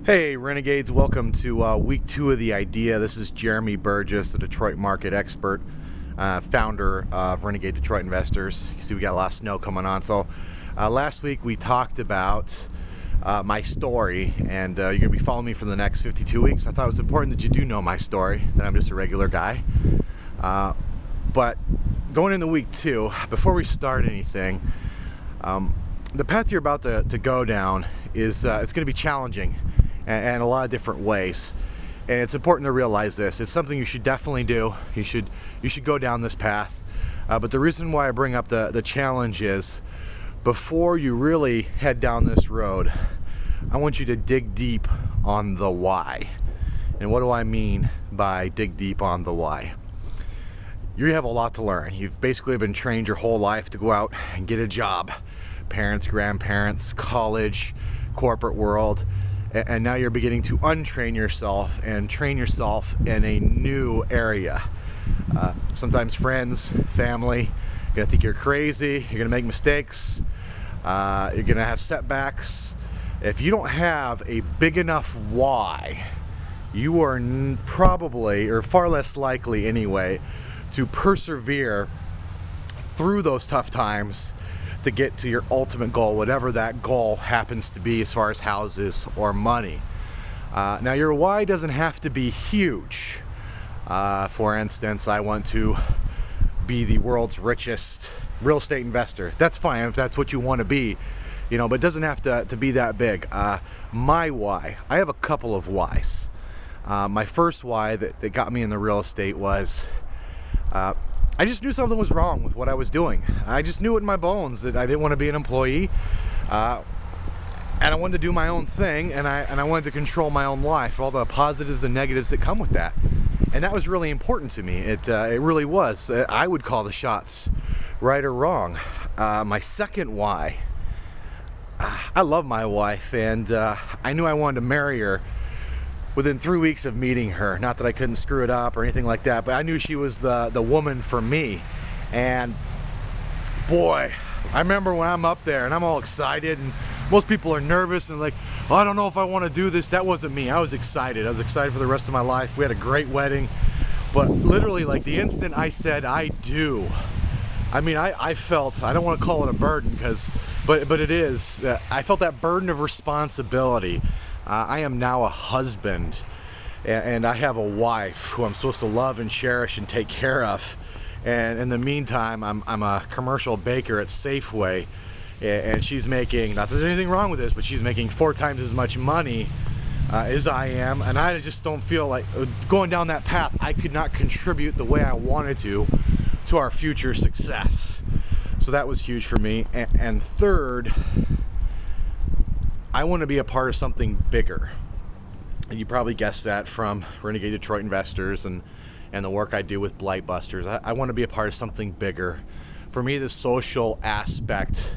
Hey Renegades, welcome to week 2 of The Idea. This is Jeremy Burgess, the Detroit market expert, founder of Renegade Detroit Investors. You see we got a lot of snow coming on. So last week we talked about my story, and you're going to be following me for the next 52 weeks. I thought it was important that you do know my story, that I'm just a regular guy. But going into week 2, before we start anything, the path you're about to go down is it's going to be challenging and a lot of different ways, and it's important to realize this. It's something you should definitely do. You should go down this path, but the reason why I bring up the challenge is, before you really head down this road, I want you to dig deep on the why. And what do I mean by dig deep on the why? You have a lot to learn. You've basically been trained your whole life to go out and get a job. Parents, grandparents, college, corporate world. And now you're beginning to untrain yourself and train yourself in a new area. Sometimes friends, family, you're gonna think you're crazy, you're gonna make mistakes, you're gonna have setbacks. If you don't have a big enough why, you are probably, or far less likely anyway, to persevere through those tough times to get to your ultimate goal, whatever that goal happens to be, as far as houses or money. Now, your why doesn't have to be huge. For instance, I want to be the world's richest real estate investor. That's fine if that's what you want to be, but it doesn't have to be that big. My why, I have a couple of whys. My first why that got me in the real estate was I just knew something was wrong with what I was doing. I just knew it in my bones that I didn't want to be an employee, and I wanted to do my own thing, and I wanted to control my own life, all the positives and negatives that come with that. And that was really important to me. It really was. I would call the shots, right or wrong. My second why, I love my wife, and I knew I wanted to marry her within 3 weeks of meeting her. Not that I couldn't screw it up or anything like that, but I knew she was the woman for me. And boy, I remember when I'm up there and I'm all excited, and most people are nervous and like, oh, I don't know if I want to do this. That wasn't me. I was excited. I was excited for the rest of my life. We had a great wedding, but literally, like, the instant I said I do, I mean, I felt, I don't want to call it a burden, but it is. I felt that burden of responsibility. I am now a husband, and I have a wife who I'm supposed to love and cherish and take care of. And in the meantime, I'm a commercial baker at Safeway, and she's making, not that there's anything wrong with this, but she's making 4 times as much money as I am. And I just don't feel like going down that path. I could not contribute the way I wanted to our future success. So that was huge for me. And third, I want to be a part of something bigger. You probably guessed that from Renegade Detroit Investors and the work I do with Blight Busters. I want to be a part of something bigger. For me, the social aspect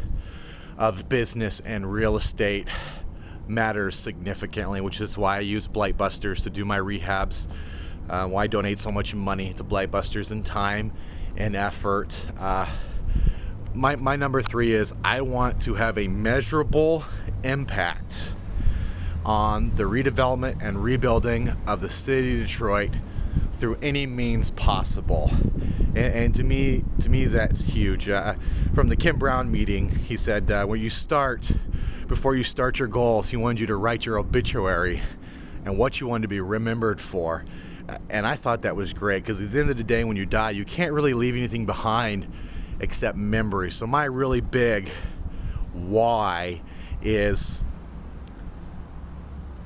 of business and real estate matters significantly, which is why I use Blight Busters to do my rehabs, why I donate so much money to Blight Busters in time and effort. My number 3 is I want to have a measurable impact on the redevelopment and rebuilding of the city of Detroit through any means possible. And to me that's huge. From the Kim Brown meeting, he said before you start your goals, he wanted you to write your obituary and what you wanted to be remembered for. And I thought that was great, because at the end of the day, when you die, you can't really leave anything behind except memory. So my really big why is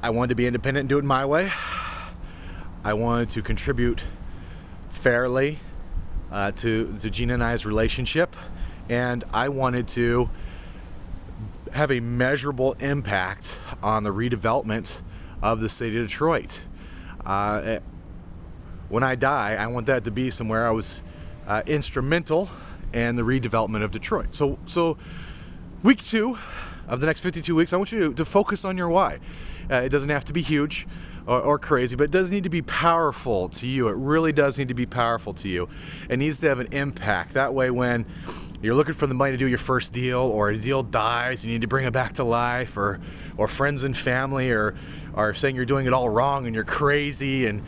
I wanted to be independent and do it my way. I wanted to contribute fairly to Gina and I's relationship, and I wanted to have a measurable impact on the redevelopment of the city of Detroit. When I die, I want that to be somewhere I was instrumental and the redevelopment of Detroit. So week 2 of the next 52 weeks, I want you to focus on your why. It doesn't have to be huge or crazy, but it does need to be powerful to you. It really does need to be powerful to you. It needs to have an impact. That way, when you're looking for the money to do your first deal, or a deal dies, you need to bring it back to life, or friends and family are saying you're doing it all wrong and you're crazy, and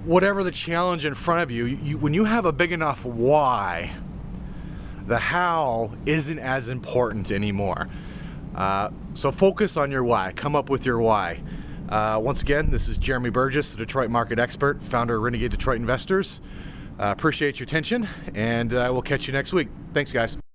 whatever the challenge in front of you, when you have a big enough why, the how isn't as important anymore. So focus on your why. Come up with your why. Once again, this is Jeremy Burgess, the Detroit market expert, founder of Renegade Detroit Investors. Appreciate your attention, and we'll catch you next week. Thanks, guys.